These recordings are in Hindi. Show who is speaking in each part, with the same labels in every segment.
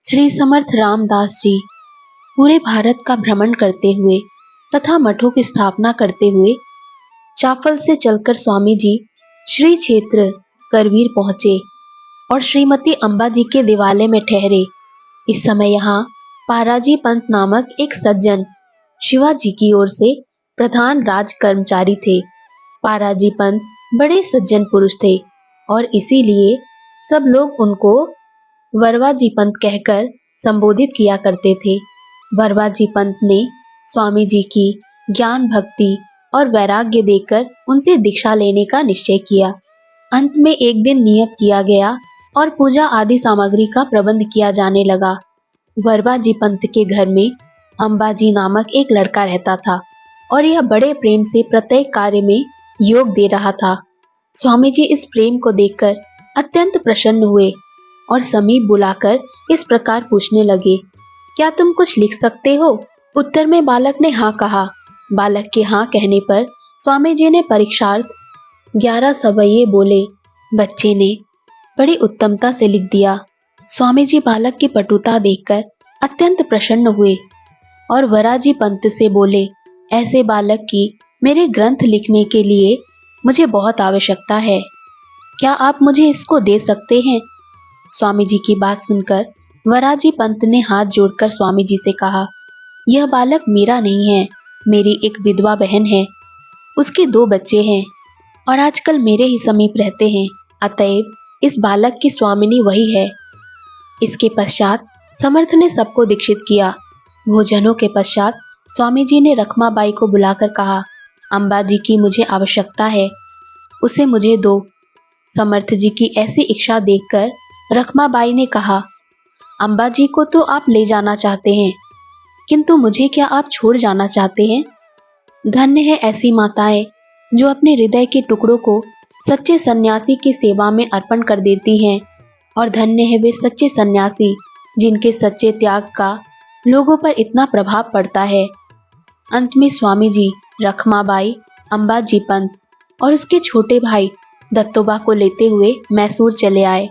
Speaker 1: श्री समर्थ रामदास जी पूरे भारत का भ्रमण करते हुए तथा मठों की स्थापना करते हुए चाफल से चलकर स्वामी जी श्री क्षेत्र करवीर पहुंचे और श्रीमती अम्बा जी के दिवालय में ठहरे। इस समय यहाँ पाराजी पंत नामक एक सज्जन शिवाजी की ओर से प्रधान राज कर्मचारी थे। पाराजी पंत बड़े सज्जन पुरुष थे और इसीलिए सब लोग उनको वरवाजी पंत कहकर संबोधित किया करते थे। वरवाजी पंत ने स्वामी जी की ज्ञान भक्ति और वैराग्य देखकर उनसे दीक्षा लेने का निश्चय किया। अंत में एक दिन नियत किया गया और पूजा आदि सामग्री का प्रबंध किया जाने लगा। वरवाजी पंत के घर में अंबाजी नामक एक लड़का रहता था और यह बड़े प्रेम से प्रत्येक कार्य में योग दे रहा था। स्वामी जी इस प्रेम को देखकर अत्यंत प्रसन्न हुए और समीप बुलाकर इस प्रकार पूछने लगे, क्या तुम कुछ लिख सकते हो? उत्तर में बालक ने हाँ कहा। बालक के हाँ कहने पर स्वामी जी ने परीक्षार्थ 11 सवैये बोले। बच्चे ने बड़ी उत्तमता से लिख दिया। स्वामी जी बालक की पटुता देखकर अत्यंत प्रसन्न हुए और वराजी पंत से बोले, ऐसे बालक की मेरे ग्रंथ लिखने के लिए मुझे बहुत आवश्यकता है, क्या आप मुझे इसको दे सकते हैं? स्वामी जी की बात सुनकर वराजी पंत ने हाथ जोड़कर स्वामी जी से कहा, यह बालक मेरा नहीं है, मेरी एक विधवा बहन है, उसके 2 बच्चे हैं और आजकल मेरे ही समीप रहते हैं, अतएव इस बालक की स्वामिनी वही है। इसके पश्चात समर्थ ने सबको दीक्षित किया। भोजनों के पश्चात स्वामी जी ने रखमाबाई को बुलाकर कहा, अम्बा जी की मुझे आवश्यकता है, उसे मुझे दो। समर्थ जी की ऐसी इच्छा देखकर रखमाबाई ने कहा, अम्बा जी को तो आप ले जाना चाहते हैं, किंतु मुझे क्या आप छोड़ जाना चाहते हैं? धन्य है ऐसी माताएं जो अपने हृदय के टुकड़ों को सच्चे सन्यासी की सेवा में अर्पण कर देती हैं, और धन्य है वे सच्चे सन्यासी जिनके सच्चे त्याग का लोगों पर इतना प्रभाव पड़ता है। अंत में स्वामी जी रखमाबाई, अंबाजी पंत और उसके छोटे भाई दत्तोबा को लेते हुए मैसूर चले आए।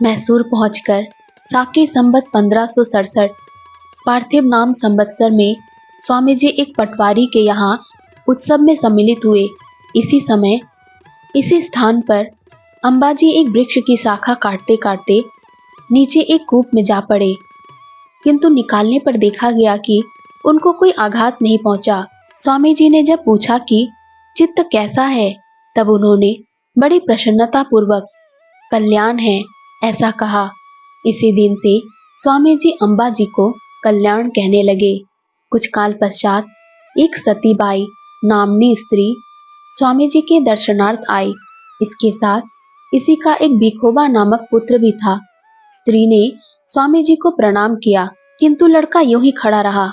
Speaker 1: मैसूर पहुंचकर साके संबत 1567 पार्थिव नाम संवत्सर में स्वामी जी एक पटवारी के यहाँ उत्सव में सम्मिलित हुए। इसी समय इसी स्थान पर अंबाजी एक वृक्ष की शाखा काटते काटते नीचे एक कूप में जा पड़े, किंतु निकालने पर देखा गया कि उनको कोई आघात नहीं पहुंचा। स्वामी जी ने जब पूछा कि चित्त कैसा है, तब उन्होंने बड़ी प्रसन्नता पूर्वक कल्याण है ऐसा कहा। इसी दिन से स्वामी जी अंबा जी को कल्याण कहने लगे। कुछ काल पश्चात एक सतीबाई नामनी स्त्री स्वामी जी के दर्शनार्थ आई। इसके साथ इसी का एक भिखोबा नामक पुत्र भी था। स्त्री ने स्वामी जी को प्रणाम किया, किंतु लड़का यूं ही खड़ा रहा।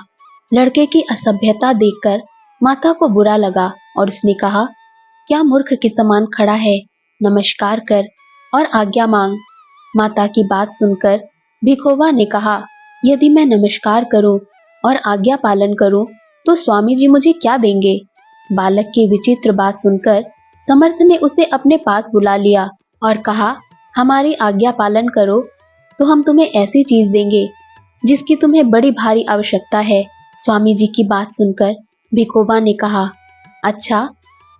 Speaker 1: लड़के की असभ्यता देखकर माता को बुरा लगा और उसने कहा, क्या मूर्ख के समान खड़ा है, नमस्कार कर और आज्ञा मांग। माता की बात सुनकर भिखोबा ने कहा, यदि मैं नमस्कार करूं और आज्ञा पालन करूं तो स्वामी जी मुझे क्या देंगे? बालक की विचित्र बात सुनकर समर्थ ने उसे अपने पास बुला लिया और कहा, हमारी आज्ञा पालन करो तो हम तुम्हें ऐसी चीज देंगे जिसकी तुम्हें बड़ी भारी आवश्यकता है। स्वामी जी की बात सुनकर भिखोबा ने कहा, अच्छा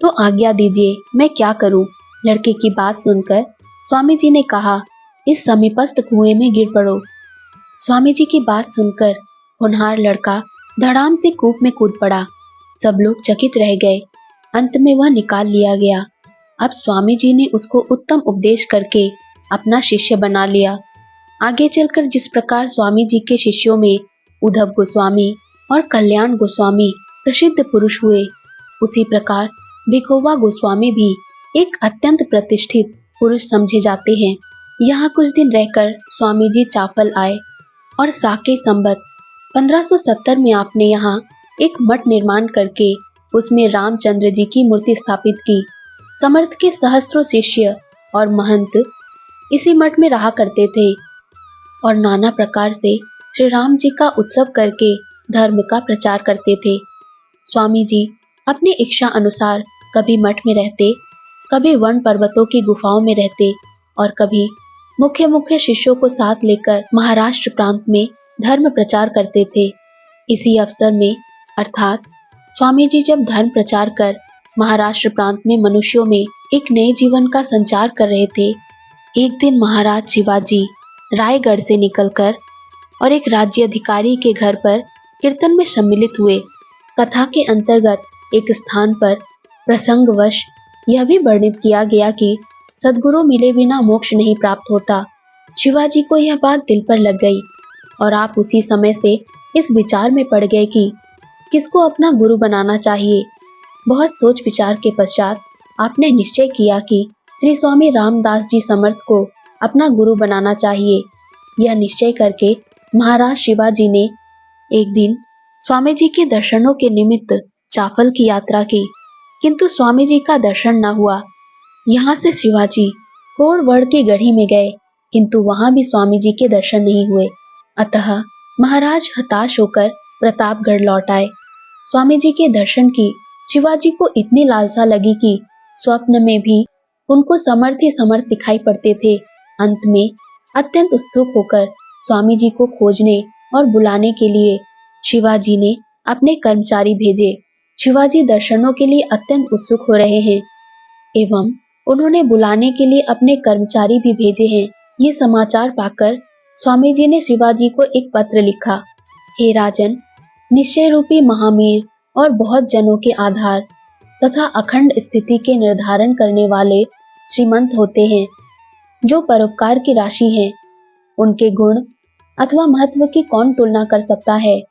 Speaker 1: तो आज्ञा दीजिए, मैं क्या करूं? लड़के की बात सुनकर स्वामी जी ने कहा, इस समीपस्थ कुएं में गिर पड़ो। स्वामी जी की बात सुनकर होनहार लड़का धड़ाम से कूप में कूद पड़ा। सब लोग चकित रह गए। अंत में वह निकाल लिया गया। अब स्वामी जी ने उसको उत्तम उपदेश करके अपना शिष्य बना लिया। आगे चलकर जिस प्रकार स्वामी जी के शिष्यों में उद्धव गोस्वामी और कल्याण गोस्वामी प्रसिद्ध पुरुष हुए, उसी प्रकार भिखोबा गोस्वामी भी एक अत्यंत प्रतिष्ठित पुरुष समझे जाते हैं। यहाँ कुछ दिन रहकर स्वामी जी चाफल आए और साके संबत 1570 में आपने यहाँ एक मठ निर्माण करके उसमें रामचंद्र जी की मूर्ति स्थापित की। समर्थ के सहस्त्रों शिष्य और महंत इसी मठ में रहा करते थे और नाना प्रकार से श्री राम जी का उत्सव करके धर्म का प्रचार करते थे। स्वामी जी अपनी इच्छा अनुसार कभी मठ में रहते, कभी वन पर्वतों की गुफाओं में रहते और कभी मुख्य मुख्य शिष्यों को साथ लेकर महाराष्ट्र प्रांत में धर्म प्रचार करते थे। इसी अवसर में अर्थात स्वामी जी जब धर्म प्रचार कर महाराष्ट्र प्रांत में मनुष्यों में एक नए जीवन का संचार कर रहे थे, एक दिन महाराज शिवाजी रायगढ़ से निकलकर और एक राज्य अधिकारी के घर पर कीर्तन में सम्मिलित हुए। कथा के अंतर्गत एक स्थान पर प्रसंगवश यह भी वर्णित किया गया कि सद्गुरु मिले बिना मोक्ष नहीं प्राप्त होता। शिवाजी को यह बात दिल पर लग गई और आप उसी समय से इस विचार में पड़ गए कि किसको अपना गुरु बनाना चाहिए। बहुत सोच विचार के पश्चात आपने निश्चय किया कि श्री स्वामी रामदास जी समर्थ को अपना गुरु बनाना चाहिए। यह निश्चय करके महाराज शिवाजी ने एक दिन स्वामी जी के दर्शनों के निमित्त चाफल की यात्रा की, किंतु स्वामी जी का दर्शन न हुआ। यहाँ से शिवाजी कोड़वड़ की गढ़ी में गए, किंतु वहां भी स्वामी जी के दर्शन नहीं हुए। अतः महाराज हताश होकर प्रतापगढ़ लौट आए। स्वामी जी के दर्शन की शिवाजी को इतनी लालसा लगी कि स्वप्न में भी उनको समर्थ ही समर्थ दिखाई पड़ते थे। अंत में अत्यंत उत्सुक होकर स्वामी जी को खोजने और बुलाने के लिए शिवाजी ने अपने कर्मचारी भेजे। शिवाजी दर्शनों के लिए अत्यंत उत्सुक हो रहे हैं एवं उन्होंने बुलाने के लिए अपने कर्मचारी भी भेजे हैं। ये समाचार पाकर स्वामी जी ने शिवाजी को एक पत्र लिखा। हे राजन, निश्चय रूपी महावीर और बहुत जनों के आधार तथा अखंड स्थिति के निर्धारण करने वाले श्रीमंत होते हैं, जो परोपकार की राशि हैं। उनके गुण अथवा महत्व की कौन तुलना कर सकता है।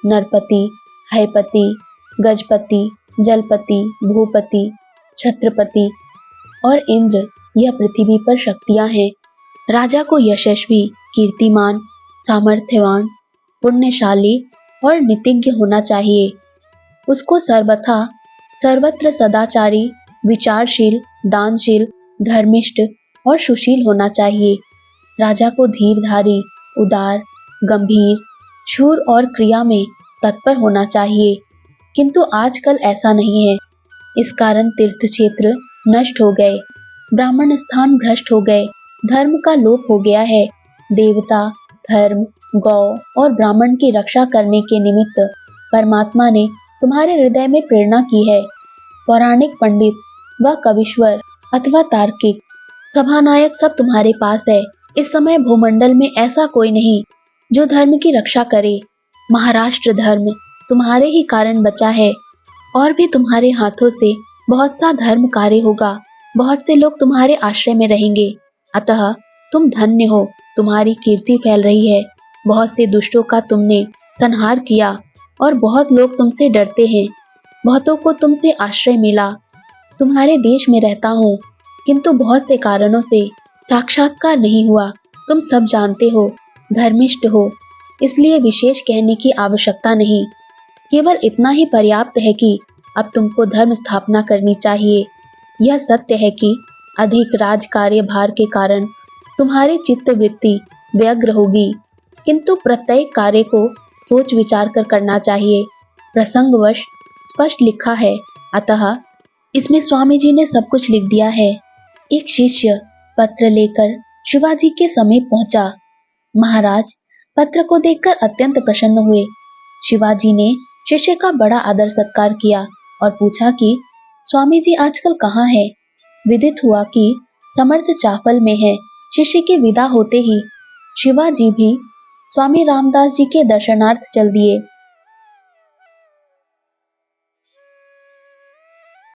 Speaker 1: नरपति, हैपति, गजपति, जलपति, भूपति, छत्रपति और इंद्र यह पृथ्वी पर शक्तियां हैं। राजा को यशस्वी, कीर्तिमान, सामर्थ्यवान, पुण्यशाली और नीतिज्ञ होना चाहिए। उसको सर्वथा सर्वत्र सदाचारी, विचारशील, दानशील, धर्मिष्ठ और सुशील होना चाहिए। राजा को धीरधारी, उदार, गंभीर, शूर और क्रिया में तत्पर होना चाहिए, किंतु आजकल ऐसा नहीं है। इस कारण तीर्थ क्षेत्र नष्ट हो गए, ब्राह्मण स्थान भ्रष्ट हो गए, धर्म का लोप हो गया है। देवता, धर्म, गौ और ब्राह्मण की रक्षा करने के निमित्त परमात्मा ने तुम्हारे हृदय में प्रेरणा की है। पौराणिक पंडित व कविश्वर अथवा तार्किक, सभानायक सब तुम्हारे पास है। इस समय भूमंडल में ऐसा कोई नहीं जो धर्म की रक्षा करे। महाराष्ट्र धर्म तुम्हारे ही कारण बचा है और भी तुम्हारे हाथों से बहुत सा धर्म कार्य होगा। बहुत से लोग तुम्हारे आश्रय में रहेंगे, अतः तुम धन्य हो। तुम्हारी कीर्ति फैल रही है। बहुत से दुष्टों का तुमने संहार किया और बहुत लोग तुमसे डरते हैं। बहुतों को तुमसे आश्रय मिला। तुम्हारे देश में रहता हूँ, किंतु बहुत से कारणों से साक्षात्कार नहीं हुआ। तुम सब जानते हो, धर्मिष्ठ हो, इसलिए विशेष कहने की आवश्यकता नहीं। केवल इतना ही पर्याप्त है कि अब तुमको धर्म स्थापना करनी चाहिए। यह सत्य है कि अधिक राज कार्य भार के कारण तुम्हारी चित्त वृत्ति व्यग्र होगी, किंतु प्रत्येक कार्य को सोच विचार कर करना चाहिए। प्रसंगवश स्पष्ट लिखा है, अतः इसमें स्वामी जी ने सब कुछ लिख दिया है। एक शिष्य पत्र लेकर शिवाजी के समीप पहुंचा। महाराज पत्र को देखकर अत्यंत प्रसन्न हुए। शिवाजी ने शिष्य का बड़ा आदर सत्कार किया और पूछा कि स्वामी जी आजकल कहाँ हैं? विदित हुआ कि समर्थ चाफल में है। शिष्य के विदा होते ही शिवाजी भी स्वामी रामदास जी के दर्शनार्थ चल दिए।